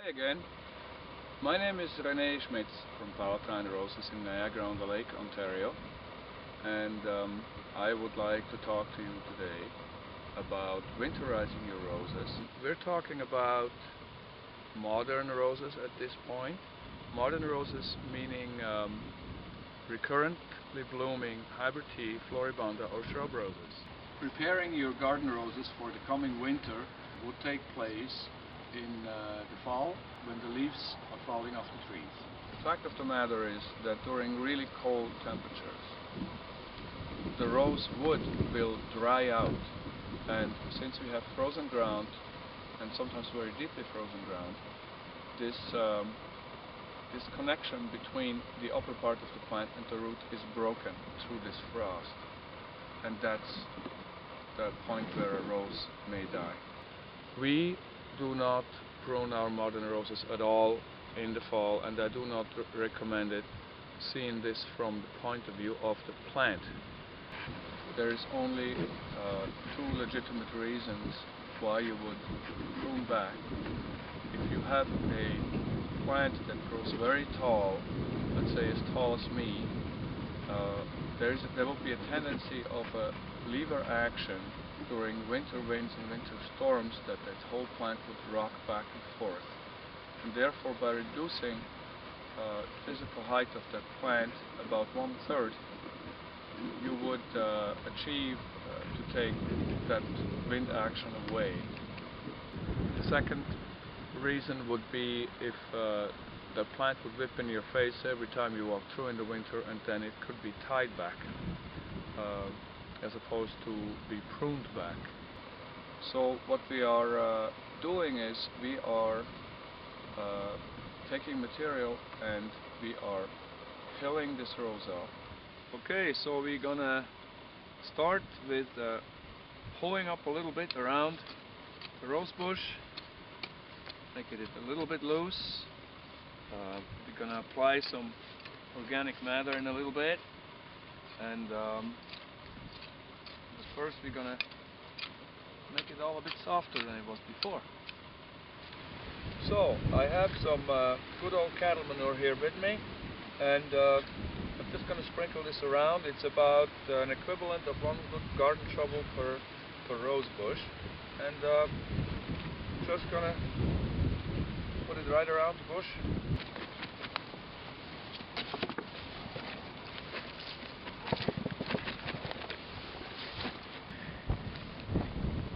Hi again. My name is René Schmitz from Palatine Roses in Niagara-on-the-Lake, Ontario, and I would like to talk to you today about winterizing your roses. We're talking about modern roses at this point. Modern roses meaning recurrently blooming hybrid tea, floribunda or shrub roses. Preparing your garden roses for the coming winter would take place in the fall when the leaves are falling off the trees. The fact of the matter is that during really cold temperatures the rose wood will dry out, and since we have frozen ground and sometimes very deeply frozen ground, this connection between the upper part of the plant and the root is broken through this frost, and that's the point where a rose may die. We do not prune our modern roses at all in the fall, and I do not recommend it, seeing this from the point of view of the plant. There is only two legitimate reasons why you would prune back. If you have a plant that grows very tall, let's say as tall as me, there will be a tendency of a lever action during winter winds and winter storms that whole plant would rock back and forth. And therefore, by reducing physical height of that plant about 1/3, you would achieve to take that wind action away. The second reason would be if the plant would whip in your face every time you walk through in the winter, and then it could be tied back as opposed to be pruned back. So what we are doing is we are taking material and we are hilling this rose up. Okay, so we're gonna start with pulling up a little bit around the rose bush, making it a little bit loose. We're gonna apply some organic matter in a little bit, and first we're gonna make it all a bit softer than it was before. So I have some good old cattle manure here with me, and I'm just gonna sprinkle this around. It's about an equivalent of one good garden shovel per rose bush, and just gonna put it right around the bush.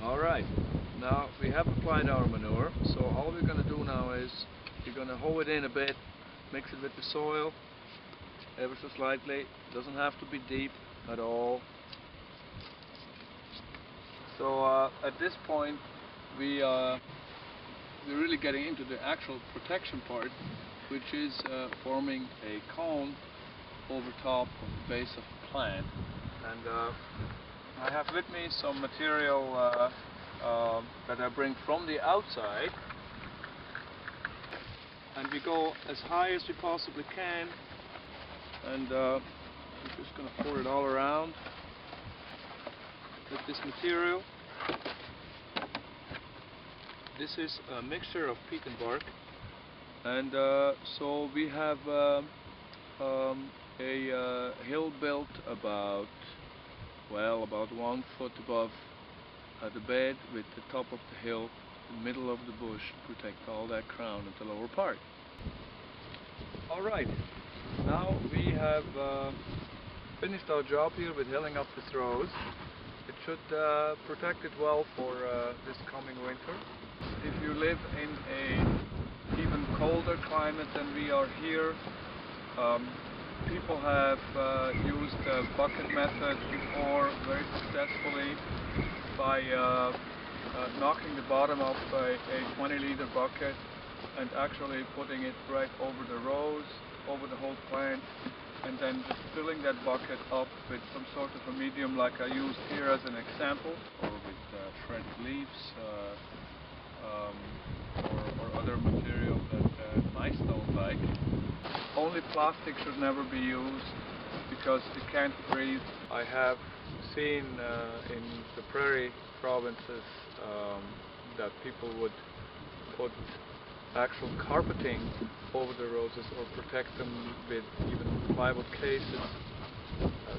Alright, now we have applied our manure, so all we're going to do now is we're going to hoe it in a bit, mix it with the soil ever so slightly. It doesn't have to be deep at all. So at this point we're really getting into the actual protection part, which is forming a cone over top of the base of the plant. And I have with me some material that I bring from the outside, and we go as high as we possibly can, and I'm just going to pour it all around with this material. This is a mixture of peat and bark, and so we have a hill built about 1 foot above the bed, with the top of the hill, the middle of the bush, to protect all that crown and the lower part. Alright, now we have finished our job here with hilling up this rose. It should protect it well for this coming winter. If you live in a even colder climate than we are here, people have used the bucket method before very successfully by knocking the bottom of a 20-liter bucket and actually putting it right over the rose, over the whole plant, and then just filling that bucket up with some sort of a medium like I used here as an example, or with shredded leaves or other material that mice don't like. Only plastic should never be used because it can't breathe. I have seen in the prairie provinces that people would put actual carpeting over the roses or protect them with even plywood cases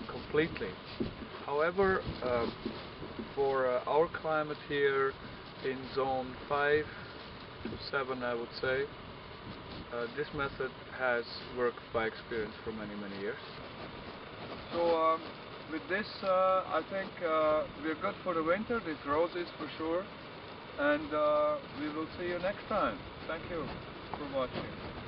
completely. However, for our climate here in zone 5 to 7, I would say, this method has worked by experience for many years. So with this I think we're good for the winter, these roses for sure, and we will see you next time. Thank you for watching.